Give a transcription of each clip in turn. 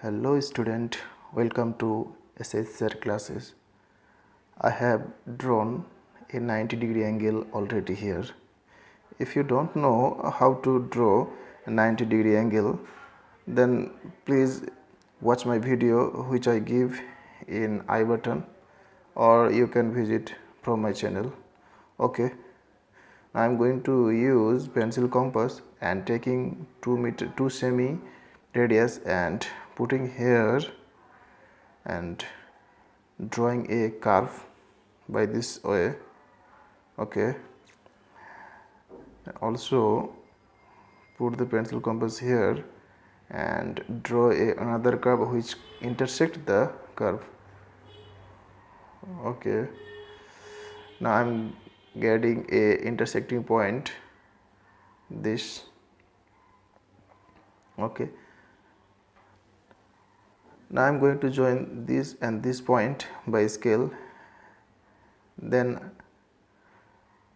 Hello student, welcome to shsirclasses. I have drawn a 90-degree angle already here. If you don't know how to draw a 90-degree angle, then please watch my video which I give in I button, or you can visit from my channel. Okay, I am going to use pencil compass and taking 2 semi radius and putting here and drawing a curve by this way. Okay, also put the pencil compass here and draw another curve which intersect the curve. Okay, now I'm getting a intersecting point, this. Okay, now I'm going to join this and this point by scale. Then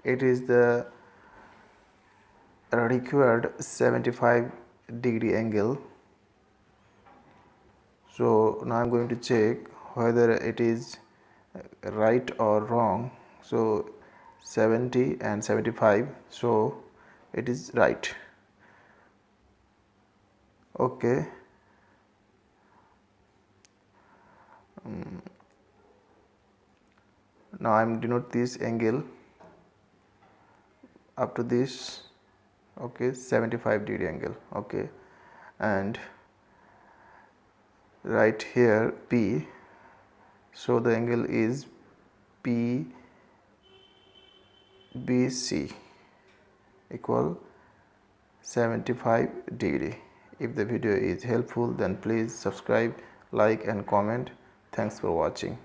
it is the required 75-degree angle. So now I'm going to check whether it is right or wrong. So 70 and 75, so it is right. Okay, now I'm denote this angle up to this. Okay, 75-degree angle. Okay, and right here P, so the angle is PBC equal 75-degree. If the video is helpful, then please subscribe, like and comment. Thanks for watching.